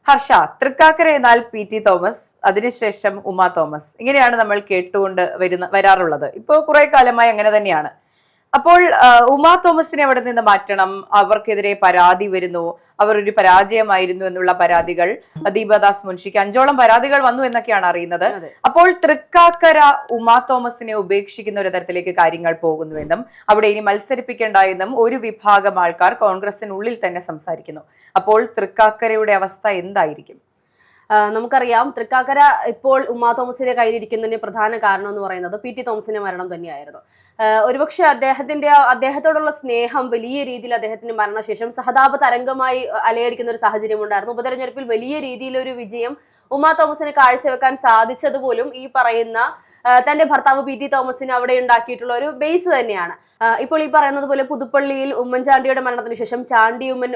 ഹർഷ, തൃക്കാക്കര എന്നാൽ PT Thomas, അതിനുശേഷം Uma Thomas, ഇങ്ങനെയാണ് നമ്മൾ കേട്ടുകൊണ്ട് വരാറുള്ളത്. ഇപ്പോൾ കുറെ കാലമായി അങ്ങനെ തന്നെയാണ്. അപ്പോൾ ഉമാ തോമസിനെ അവിടെ നിന്ന് മാറ്റണം, അവർക്കെതിരെ പരാതി വരുന്നു, അവർ ഒരു പരാജയമായിരുന്നു എന്നുള്ള പരാതികൾ, ദീപദാസ് മുൻഷിക്ക് 5ഓളം പരാതികൾ വന്നു എന്നൊക്കെയാണ് അറിയുന്നത്. അപ്പോൾ തൃക്കാക്കര ഉമാ തോമസിനെ ഉപേക്ഷിക്കുന്ന ഒരു തരത്തിലേക്ക് കാര്യങ്ങൾ പോകുന്നുവെന്നും അവിടെ ഇനി മത്സരിപ്പിക്കേണ്ട എന്നും ഒരു വിഭാഗം ആൾക്കാർ കോൺഗ്രസിനുള്ളിൽ തന്നെ സംസാരിക്കുന്നു. അപ്പോൾ തൃക്കാക്കരയുടെ അവസ്ഥ എന്തായിരിക്കും? നമുക്കറിയാം, തൃക്കാക്കര ഇപ്പോൾ ഉമാ തോമസിന്റെ കയ്യിലിരിക്കുന്നതിന് പ്രധാന കാരണം എന്ന് പറയുന്നത് PT തോമസിന്റെ മരണം തന്നെയായിരുന്നു. ഒരുപക്ഷെ അദ്ദേഹത്തോടുള്ള സ്നേഹം വലിയ രീതിയിൽ അദ്ദേഹത്തിന്റെ മരണശേഷം സഹതാപ തരംഗമായി അലയടിക്കുന്ന ഒരു സാഹചര്യം ഉണ്ടായിരുന്നു. ഉപതെരഞ്ഞെടുപ്പിൽ വലിയ രീതിയിലൊരു വിജയം ഉമാ തോമസിന് കാഴ്ചവെക്കാൻ സാധിച്ചതുപോലും ഈ പറയുന്ന തന്റെ ഭർത്താവ് PT തോമസിന് അവിടെ ഉണ്ടാക്കിയിട്ടുള്ള ഒരു ബേസ് തന്നെയാണ്. ഇപ്പോൾ ഈ പറയുന്നത് പോലെ പുതുപ്പള്ളിയിൽ ഉമ്മൻചാണ്ടിയുടെ മരണത്തിന് ശേഷം ചാണ്ടി ഉമ്മൻ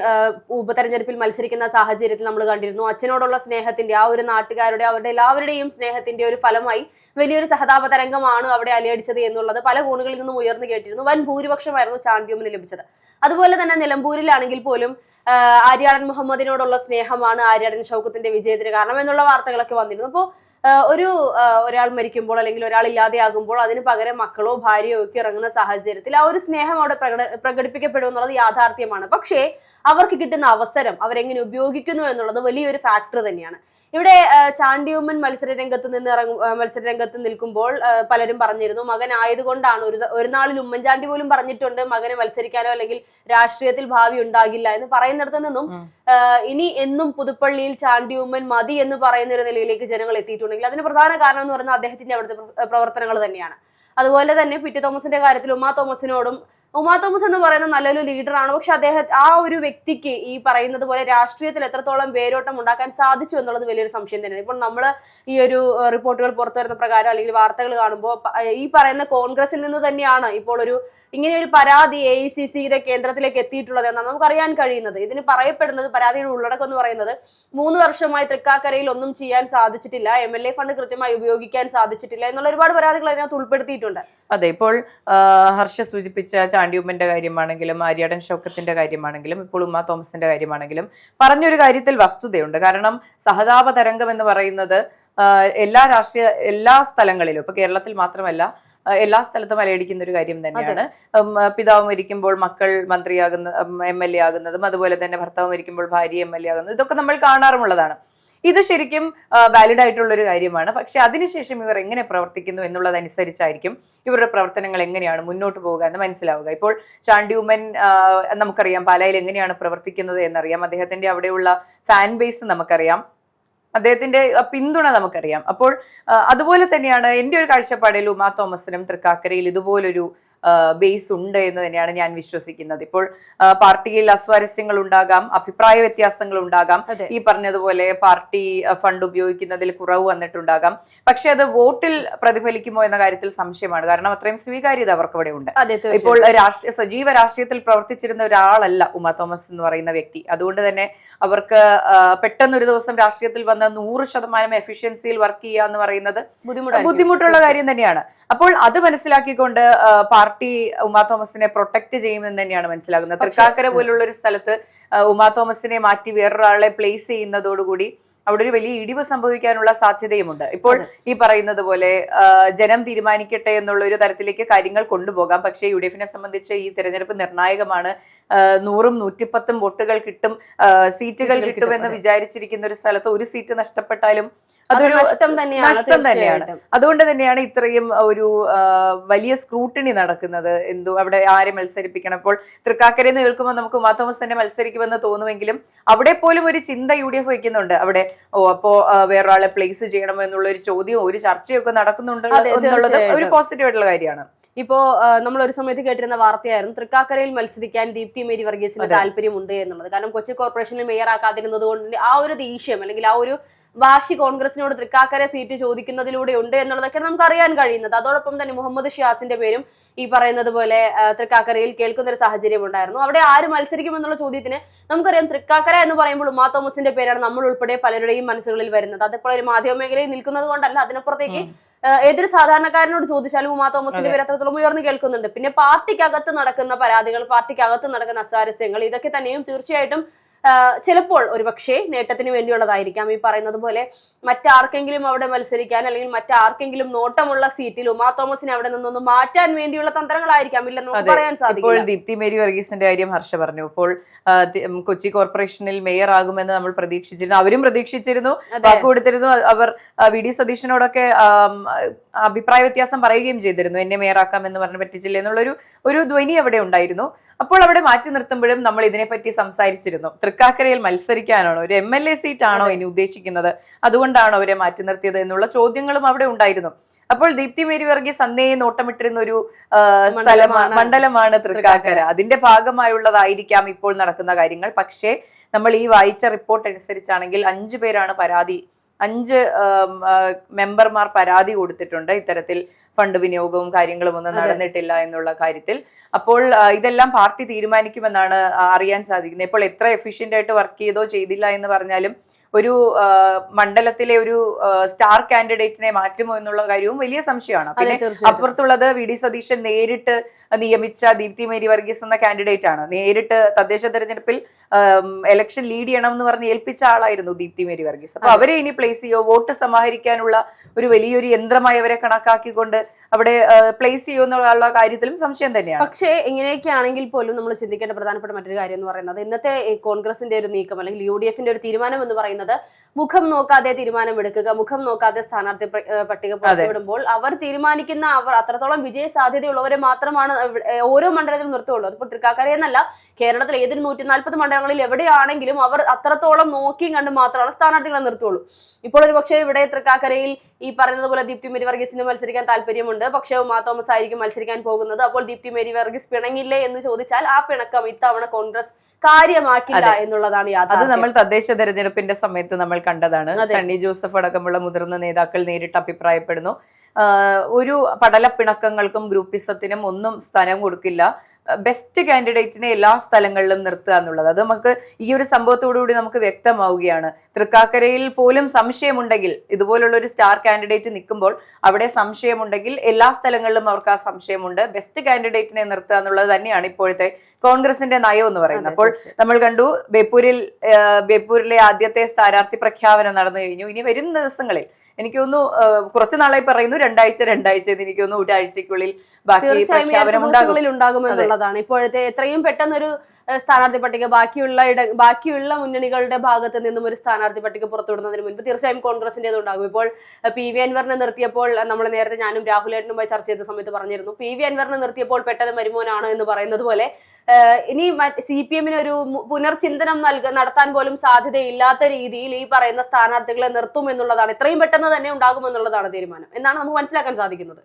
ഉപതെരഞ്ഞെടുപ്പിൽ മത്സരിക്കുന്ന സാഹചര്യത്തിൽ നമ്മൾ കണ്ടിരുന്നു. അച്ഛനോടുള്ള സ്നേഹത്തിന്റെ, ആ ഒരു നാട്ടുകാരുടെ, അവരുടെ എല്ലാവരുടെയും സ്നേഹത്തിന്റെ ഒരു ഫലമായി വലിയൊരു സഹതാപ തരംഗമാണ് അവിടെ അലയടിച്ചത് എന്നുള്ളത് പല കോണുകളിൽ നിന്നും ഉയർന്നു കേട്ടിരുന്നു. വൻ ഭൂരിപക്ഷമായിരുന്നു ചാണ്ടി ഉമ്മന് ലഭിച്ചത്. അതുപോലെ തന്നെ നിലമ്പൂരിലാണെങ്കിൽ പോലും ആര്യാടൻ മുഹമ്മദിനോടുള്ള സ്നേഹമാണ് ആര്യാടൻ ഷൗക്കത്തിന്റെ വിജയത്തിന് കാരണം എന്നുള്ള വാർത്തകളൊക്കെ വന്നിരുന്നു. അപ്പോൾ ഒരാൾ മരിക്കുമ്പോൾ അല്ലെങ്കിൽ ഒരാൾ ഇല്ലാതെയാകുമ്പോൾ അതിന് പകരം മക്കളോ ഭാര്യയോ ഒക്കെ ഇറങ്ങുന്ന സാഹചര്യത്തിൽ ആ ഒരു സ്നേഹം അവിടെ പ്രകടിപ്പിക്കപ്പെടും എന്നുള്ളത് യാഥാർത്ഥ്യമാണ്. പക്ഷേ അവർക്ക് കിട്ടുന്ന അവസരം അവരെങ്ങനെ ഉപയോഗിക്കുന്നു എന്നുള്ളത് വലിയൊരു ഫാക്ടർ തന്നെയാണ്. ഇവിടെ ചാണ്ടിയുമ്മൻ മത്സരരംഗത്ത് നിൽക്കുമ്പോൾ പലരും പറഞ്ഞിരുന്നു, മകൻ ആയതുകൊണ്ടാണ്. ഒരു നാളിൽ ഉമ്മൻചാണ്ടി പോലും പറഞ്ഞിട്ടുണ്ട് മകനെ മത്സരിക്കാനോ അല്ലെങ്കിൽ രാഷ്ട്രീയത്തിൽ ഭാവി ഉണ്ടാകില്ല എന്ന് പറയുന്നിടത്ത് നിന്നും ഇനി എന്നും പുതുപ്പള്ളിയിൽ ചാണ്ടിയുമ്മൻ മതി എന്ന് പറയുന്ന ഒരു നിലയിലേക്ക് ജനങ്ങൾ എത്തിയിട്ടുണ്ടെങ്കിൽ അതിന് പ്രധാന കാരണം എന്ന് പറയുന്നത് അദ്ദേഹത്തിന്റെ അവിടുത്തെ പ്രവർത്തനങ്ങൾ തന്നെയാണ്. അതുപോലെ തന്നെ PT തോമസിന്റെ കാര്യത്തിൽ ഉമാ തോമസ് എന്ന് പറയുന്ന നല്ലൊരു ലീഡറാണ്. പക്ഷെ ആ ഒരു വ്യക്തിക്ക് ഈ പറയുന്നത് പോലെ രാഷ്ട്രീയത്തിൽ എത്രത്തോളം വേരോട്ടം ഉണ്ടാക്കാൻ സാധിച്ചു എന്നുള്ളത് വലിയൊരു സംശയം തന്നെയാണ്. ഇപ്പോൾ നമ്മൾ ഈ ഒരു റിപ്പോർട്ടുകൾ പുറത്തു വരുന്ന പ്രകാരം അല്ലെങ്കിൽ വാർത്തകൾ കാണുമ്പോൾ ഈ പറയുന്ന കോൺഗ്രസിൽ നിന്ന് തന്നെയാണ് ഇപ്പോൾ ഇങ്ങനെ ഒരു പരാതി AICCയുടെ കേന്ദ്രത്തിലേക്ക് എത്തിയിട്ടുള്ളത് എന്നാണ് നമുക്കറിയാൻ കഴിയുന്നത്. ഇതിന് പറയപ്പെടുന്നത്, പരാതിയുടെ ഉള്ളടക്കം എന്ന് പറയുന്നത് 3 വർഷമായി തൃക്കാക്കരയിൽ ഒന്നും ചെയ്യാൻ സാധിച്ചിട്ടില്ല, MLA ഫണ്ട് കൃത്യമായി ഉപയോഗിക്കാൻ സാധിച്ചിട്ടില്ല എന്നുള്ള ഒരുപാട് പരാതികൾ അതിനകത്ത് ഉൾപ്പെടുത്തിയിട്ടുണ്ട്. അതെ, ഇപ്പോൾ ഹർഷ സൂചിപ്പിച്ച ചാണ്ടിയുമ്മന്റെ കാര്യമാണെങ്കിലും ആര്യാടൻ ഷൗക്കത്തിന്റെ കാര്യമാണെങ്കിലും ഇപ്പോൾ ഉമാ തോമസിന്റെ പറഞ്ഞൊരു കാര്യത്തിൽ വസ്തുതയുണ്ട്. കാരണം സഹതാപ തരംഗം എന്ന് പറയുന്നത് എല്ലാ സ്ഥലങ്ങളിലും, ഇപ്പൊ കേരളത്തിൽ മാത്രമല്ല എല്ലാ സ്ഥലത്തും അലയടിക്കുന്ന ഒരു കാര്യം തന്നെയാണ്. പിതാവ് മരിക്കുമ്പോൾ മക്കൾ മന്ത്രിയാകുന്ന MLA ആകുന്നതും അതുപോലെ തന്നെ ഭർത്താവ് മരിക്കുമ്പോൾ ഭാര്യ MLA ആകുന്നതും ഇതൊക്കെ നമ്മൾ കാണാറുമുള്ളതാണ്. ഇത് ശരിക്കും വാലിഡ് ആയിട്ടുള്ള ഒരു കാര്യമാണ്. പക്ഷെ അതിനുശേഷം ഇവർ എങ്ങനെ പ്രവർത്തിക്കുന്നു എന്നുള്ളതനുസരിച്ചായിരിക്കും ഇവരുടെ പ്രവർത്തനങ്ങൾ എങ്ങനെയാണ് മുന്നോട്ട് പോവുക എന്ന് മനസ്സിലാവുക. ഇപ്പോൾ ചാണ്ടി ഉമ്മൻ നമുക്കറിയാം പാലായിൽ എങ്ങനെയാണ് പ്രവർത്തിക്കുന്നത് എന്നറിയാം. അദ്ദേഹത്തിന്റെ അവിടെയുള്ള ഫാൻ ബേസ് നമുക്കറിയാം, അദ്ദേഹത്തിന്റെ പിന്തുണ നമുക്കറിയാം. അപ്പോൾ അതുപോലെ തന്നെയാണ് എൻ്റെ ഒരു കാഴ്ചപ്പാടിൽ ഉമാ തോമസിനും തൃക്കാക്കരയിൽ ഇതുപോലൊരു ബേസ് ഉണ്ട് എന്ന് തന്നെയാണ് ഞാൻ വിശ്വസിക്കുന്നത്. ഇപ്പോൾ പാർട്ടിയിൽ അസ്വാരസ്യങ്ങൾ ഉണ്ടാകാം, അഭിപ്രായ വ്യത്യാസങ്ങൾ ഉണ്ടാകാം, ഈ പറഞ്ഞതുപോലെ പാർട്ടി ഫണ്ട് ഉപയോഗിക്കുന്നതിൽ കുറവ് വന്നിട്ടുണ്ടാകാം. പക്ഷെ അത് വോട്ടിൽ പ്രതിഫലിക്കുമോ എന്ന കാര്യത്തിൽ സംശയമാണ്. കാരണം അത്രയും സ്വീകാര്യത അവർക്ക് ഇവിടെ ഉണ്ട്. ഇപ്പോൾ സജീവ രാഷ്ട്രീയത്തിൽ പ്രവർത്തിച്ചിരുന്ന ഒരാളല്ല ഉമാ തോമസ് എന്ന് പറയുന്ന വ്യക്തി. അതുകൊണ്ട് തന്നെ അവർക്ക് പെട്ടെന്നൊരു ദിവസം രാഷ്ട്രീയത്തിൽ വന്ന് 100% എഫിഷ്യൻസിയിൽ വർക്ക് ചെയ്യുക എന്ന് പറയുന്നത് ബുദ്ധിമുട്ടുള്ള കാര്യം തന്നെയാണ്. അപ്പോൾ അത് മനസ്സിലാക്കിക്കൊണ്ട് പാർട്ടി ഉമാ തോമസിനെ പ്രൊട്ടക്ട് ചെയ്യുമെന്ന് തന്നെയാണ് മനസ്സിലാകുന്നത്. തൃക്കാക്കര പോലുള്ള ഒരു സ്ഥലത്ത് ഉമാ തോമസിനെ മാറ്റി വേറൊരാളെ പ്ലേസ് ചെയ്യുന്നതോടുകൂടി അവിടെ ഒരു വലിയ ഇടിവ് സംഭവിക്കാനുള്ള സാധ്യതയുമുണ്ട്. ഇപ്പോൾ ഈ പറയുന്നത് പോലെ ജനം തീരുമാനിക്കട്ടെ എന്നുള്ള ഒരു തരത്തിലേക്ക് കാര്യങ്ങൾ കൊണ്ടുപോകാം. പക്ഷേ UDF-നെ സംബന്ധിച്ച് ഈ തെരഞ്ഞെടുപ്പ് നിർണായകമാണ്. 100ഉം 110ഉം വോട്ടുകൾ കിട്ടും, സീറ്റുകൾ കിട്ടുമെന്ന് വിചാരിച്ചിരിക്കുന്ന ഒരു സ്ഥലത്ത് ഒരു സീറ്റ് നഷ്ടപ്പെട്ടാലും അതൊരു നഷ്ടം തന്നെയാണ്. അതുകൊണ്ട് തന്നെയാണ് ഇത്രയും ഒരു വലിയ സ്ക്രൂട്ടിനി നടക്കുന്നത്. അവിടെ ആരെ മത്സരിപ്പിക്കണം. ഇപ്പോൾ തൃക്കാക്കരയിൽ നിന്ന് കേൾക്കുമ്പോൾ നമുക്ക് ഉമാ തോമസ് തന്നെ മത്സരിക്കുമെന്ന് തോന്നുമെങ്കിലും അവിടെ പോലും ഒരു ചിന്ത UDF വയ്ക്കുന്നുണ്ട്. അവിടെ അപ്പോ വേറൊരാളെ പ്ലേസ് ചെയ്യണമോ എന്നുള്ള ഒരു ചോദ്യവും ഒരു ചർച്ചയൊക്കെ നടക്കുന്നുണ്ട് എന്നുള്ളത് ഒരു പോസിറ്റീവ് ആയിട്ടുള്ള കാര്യമാണ്. ഇപ്പോ നമ്മൾ ഒരു സമയത്ത് കേട്ടിരുന്ന വാർത്തയായിരുന്നു തൃക്കാക്കരയിൽ മത്സരിക്കാൻ ദീപ്തി മേരി വർഗീസിന് താല്പര്യമുണ്ട് എന്നുള്ളത്. കാരണം കൊച്ചി കോർപ്പറേഷനിൽ മേയറാക്കാതിരുന്നത് കൊണ്ട് ആ ഒരു ദേഷ്യം അല്ലെങ്കിൽ ആ ഒരു വാശി കോൺഗ്രസിനോട് തൃക്കാക്കര സീറ്റ് ചോദിക്കുന്നതിലൂടെ ഉണ്ട് എന്നുള്ളതൊക്കെ നമുക്ക് അറിയാൻ കഴിയുന്നത്. അതോടൊപ്പം തന്നെ മുഹമ്മദ് ഷിയാസിന്റെ പേരും ഈ പറയുന്നത് പോലെ തൃക്കാക്കരയിൽ കേൾക്കുന്ന ഒരു സാഹചര്യം ഉണ്ടായിരുന്നു. അവിടെ ആര് മത്സരിക്കും എന്നുള്ള ചോദ്യത്തിന് നമുക്കറിയാം തൃക്കാക്കര എന്ന് പറയുമ്പോൾ ഉമാ തോമസിന്റെ പേരാണ് നമ്മൾ ഉൾപ്പെടെ പലരുടെയും മനസ്സുകളിൽ വരുന്നത്. അതിപ്പോൾ ഒരു മാധ്യമ മേഖലയിൽ നിൽക്കുന്നത് കൊണ്ടല്ല, അതിനപ്പുറത്തേക്ക് ഏതൊരു സാധാരണക്കാരനോട് ചോദിച്ചാലും ഉമാ തോമസിന്റെ പേര് അത്രത്തോളം ഉയർന്നു കേൾക്കുന്നുണ്ട്. പിന്നെ പാർട്ടിക്കകത്ത് നടക്കുന്ന പരാതികൾ, പാർട്ടിക്കകത്ത് നടക്കുന്ന അസ്വാരസ്യങ്ങൾ, ഇതൊക്കെ തന്നെയും തീർച്ചയായിട്ടും ചിലപ്പോൾ ഒരുപക്ഷെ നേട്ടത്തിന് വേണ്ടിയുള്ളതായിരിക്കാം. ഈ പറയുന്നത് പോലെ മറ്റാർക്കെങ്കിലും അവിടെ മത്സരിക്കാൻ അല്ലെങ്കിൽ മറ്റാർക്കെങ്കിലും നോട്ടമുള്ള സീറ്റിൽ ഉമാ തോമസിനെ അവിടെ നിന്നൊന്ന് മാറ്റാൻ വേണ്ടിയുള്ള തന്ത്രങ്ങളായിരിക്കാം, ഇല്ലെന്ന് പറയാൻ സാധിക്കും. ഇപ്പോൾ ദീപ്തി മേരി വർഗീസിന്റെ കാര്യം ഹർഷ പറഞ്ഞു. ഇപ്പോൾ കൊച്ചി കോർപ്പറേഷനിൽ മേയർ ആകുമെന്ന് നമ്മൾ പ്രതീക്ഷിച്ചിരുന്നു, അവരും പ്രതീക്ഷിച്ചിരുന്നു, വാക്ക് കൊടുത്തിരുന്നു. അവർ വി.ഡി. സതീശനോടൊക്കെ അഭിപ്രായ വ്യത്യാസം പറയുകയും ചെയ്തിരുന്നു, എന്നെ മേയറാക്കാം എന്ന് പറഞ്ഞ് പറ്റിച്ചില്ല എന്നുള്ളൊരു ധ്വനി അവിടെ ഉണ്ടായിരുന്നു. അപ്പോൾ അവിടെ മാറ്റി നിർത്തുമ്പോഴും നമ്മൾ ഇതിനെപ്പറ്റി സംസാരിച്ചിരുന്നു. തൃക്കാക്കരയിൽ മത്സരിക്കാനാണോ, ഒരു MLA സീറ്റ് ആണോ ഇനി ഉദ്ദേശിക്കുന്നത്, അതുകൊണ്ടാണോ അവരെ മാറ്റി നിർത്തിയത് എന്നുള്ള ചോദ്യങ്ങളും അവിടെ ഉണ്ടായിരുന്നു. അപ്പോൾ ദീപ്തി മേരി വർഗീസ് അന്നേ നോട്ടമിട്ടിരുന്ന ഒരു മണ്ഡലമാണ് തൃക്കാക്കര. അതിന്റെ ഭാഗമായുള്ളതായിരിക്കാം ഇപ്പോൾ നടക്കുന്ന കാര്യങ്ങൾ. പക്ഷേ നമ്മൾ ഈ വായിച്ച റിപ്പോർട്ട് അനുസരിച്ചാണെങ്കിൽ 5 പേരാണ് 5 മെമ്പർമാർ പരാതി കൊടുത്തിട്ടുണ്ട് ഇത്തരത്തിൽ ഫണ്ട് വിനിയോഗവും കാര്യങ്ങളും ഒന്നും നടന്നിട്ടില്ല എന്നുള്ള കാര്യത്തിൽ. അപ്പോൾ ഇതെല്ലാം പാർട്ടി തീരുമാനിക്കുമെന്നാണ് അറിയാൻ സാധിക്കുന്നത്. ഇപ്പോൾ എത്ര എഫിഷ്യന്റ് ആയിട്ട് വർക്ക് ചെയ്തോ ചെയ്തില്ല എന്ന് പറഞ്ഞാലും ഒരു മണ്ഡലത്തിലെ ഒരു സ്റ്റാർ കാൻഡിഡേറ്റിനെ മാറ്റുമോ എന്നുള്ള കാര്യവും വലിയ സംശയമാണ്. പിന്നെ അപ്പുറത്തുള്ളത് വി.ഡി. സതീശൻ നേരിട്ട് നിയമിച്ച ദീപ്തി മേരി വർഗീസ് എന്ന കാൻഡിഡേറ്റ് ആണ്. നേരിട്ട് തദ്ദേശ തെരഞ്ഞെടുപ്പിൽ ഇലക്ഷൻ ലീഡ് ചെയ്യണം എന്ന് പറഞ്ഞ് ഏൽപ്പിച്ച ആളായിരുന്നു ദീപ്തി മേരി വർഗീസ്. അപ്പൊ അവരെ ഇനി പ്ലേസ് ചെയ്യോ, വോട്ട് സമാഹരിക്കാനുള്ള ഒരു വലിയൊരു യന്ത്രമായി അവരെ കണക്കാക്കിക്കൊണ്ട് അവിടെ പ്ലേസ് ചെയ്യോ എന്നുള്ള കാര്യത്തിലും സംശയം തന്നെയാണ്. പക്ഷേ ഇങ്ങനെയൊക്കെ ആണെങ്കിൽ പോലും നമ്മൾ ചിന്തിക്കേണ്ട പ്രധാനപ്പെട്ട മറ്റൊരു കാര്യം എന്ന് പറയുന്നത്, ഇന്നത്തെ കോൺഗ്രസിന്റെ ഒരു നീക്കം അല്ലെങ്കിൽ UDF ഒരു തീരുമാനം എന്ന് പറയുന്നത് മുഖം നോക്കാതെ തീരുമാനമെടുക്കുക, മുഖം നോക്കാതെ സ്ഥാനാർത്ഥി പട്ടിക പുറത്തുവിടുമ്പോൾ അവർ തീരുമാനിക്കുന്ന അവർ അത്രത്തോളം വിജയ സാധ്യതയുള്ളവരെ മാത്രമാണ് ഓരോ മണ്ഡലത്തിലും നിർത്തുള്ളൂ. അതിപ്പോൾ തൃക്കാക്കരയെന്നല്ല, കേരളത്തിൽ ഏതൊരു 140 മണ്ഡലങ്ങളിൽ എവിടെയാണെങ്കിലും അവർ അത്രത്തോളം നോക്കിയും കണ്ടും മാത്രമാണ് സ്ഥാനാർത്ഥികളെ നിർത്തുള്ളൂ. ഇപ്പോൾ ഒരു പക്ഷേ ഇവിടെ തൃക്കാക്കരയിൽ ഈ പറയുന്നത് പോലെ ദീപ്തി മേരി വർഗീസിന് മത്സരിക്കാൻ താല്പര്യമുണ്ട്, പക്ഷേ ഉമാ തോമസ് ആയിരിക്കും മത്സരിക്കാൻ പോകുന്നത്. അപ്പോൾ ദീപ്തി മേരി വർഗീസ് പിണങ്ങില്ലേ എന്ന് ചോദിച്ചാൽ ആ പിണക്കം ഇത്തവണ കോൺഗ്രസ് കാര്യമാക്കില്ല എന്നുള്ളതാണ് യാഥാർത്ഥ്യം. അത് നമ്മൾ തദ്ദേശ തെരഞ്ഞെടുപ്പിന്റെ സമയത്ത് നമ്മൾ കണ്ടതാണ്. സണ്ണി ജോസഫ് അടക്കമുള്ള മുതിർന്ന നേതാക്കൾ നേരിട്ട് അഭിപ്രായപ്പെടുന്നു, ഒരു പടലപ്പിണക്കങ്ങൾക്കും ഗ്രൂപ്പിസത്തിനും ഒന്നും സ്ഥാനം കൊടുക്കില്ല, ബെസ്റ്റ് കാൻഡിഡേറ്റിനെ എല്ലാ സ്ഥലങ്ങളിലും നിർത്തുക എന്നുള്ളത്. അത് നമുക്ക് ഈ ഒരു സംഭവത്തോടുകൂടി നമുക്ക് വ്യക്തമാവുകയാണ്. തൃക്കാക്കരയിൽ പോലും സംശയമുണ്ടെങ്കിൽ, ഇതുപോലുള്ള ഒരു സ്റ്റാർ കാൻഡിഡേറ്റ് നിൽക്കുമ്പോൾ അവിടെ സംശയമുണ്ടെങ്കിൽ എല്ലാ സ്ഥലങ്ങളിലും അവർക്ക് ആ സംശയമുണ്ട്, ബെസ്റ്റ് കാൻഡിഡേറ്റിനെ നിർത്തുക എന്നുള്ളത് തന്നെയാണ് ഇപ്പോഴത്തെ കോൺഗ്രസിന്റെ നയം എന്ന് പറയുന്നത്. അപ്പോൾ നമ്മൾ കണ്ടു ബേപ്പൂരിലെ ആദ്യത്തെ സ്ഥാനാർത്ഥി പ്രഖ്യാപനം നടന്നു കഴിഞ്ഞു. ഇനി വരുന്ന ദിവസങ്ങളിൽ എനിക്ക് തോന്നുന്നു കുറച്ചു നാളായി പറയുന്നു 2 ആഴ്ച എനിക്ക് തോന്നുന്നു 1 ആഴ്ചക്കുള്ളിൽ ബാക്കി പ്രഖ്യാപനം ഉണ്ടാകുമെന്നുള്ളതാണ്. ഇപ്പോഴത്തെ എത്രയും പെട്ടെന്നൊരു സ്ഥാനാർത്ഥി പട്ടിക ബാക്കിയുള്ള മുന്നണികളുടെ ഭാഗത്ത് നിന്നും ഒരു സ്ഥാനാർത്ഥി പട്ടിക പുറത്തുവിടുന്നതിന് മുൻപ് തീർച്ചയായും കോൺഗ്രസിന്റേത് ഉണ്ടാകും. ഇപ്പോൾ PV അൻവറിനെ നിർത്തിയപ്പോൾ നമ്മൾ നേരത്തെ ഞാനും രാഹുലേട്ടനുമായി ചർച്ച ചെയ്ത സമയത്ത് പറഞ്ഞിരുന്നു, PV അൻവറിനെ നിർത്തിയപ്പോൾ പെട്ടത് മരുമോനാണ് എന്ന് പറയുന്നത് പോലെ ഇനി CPM ഒരു പുനർചിന്തനം നടത്താൻ പോലും സാധ്യതയില്ലാത്ത രീതിയിൽ ഈ പറയുന്ന സ്ഥാനാർത്ഥികളെ നിർത്തും എന്നുള്ളതാണ്, എത്രയും പെട്ടെന്ന് തന്നെ ഉണ്ടാകുമെന്നുള്ളതാണ് തീരുമാനം എന്നാണ് നമുക്ക് മനസ്സിലാക്കാൻ സാധിക്കുന്നത്.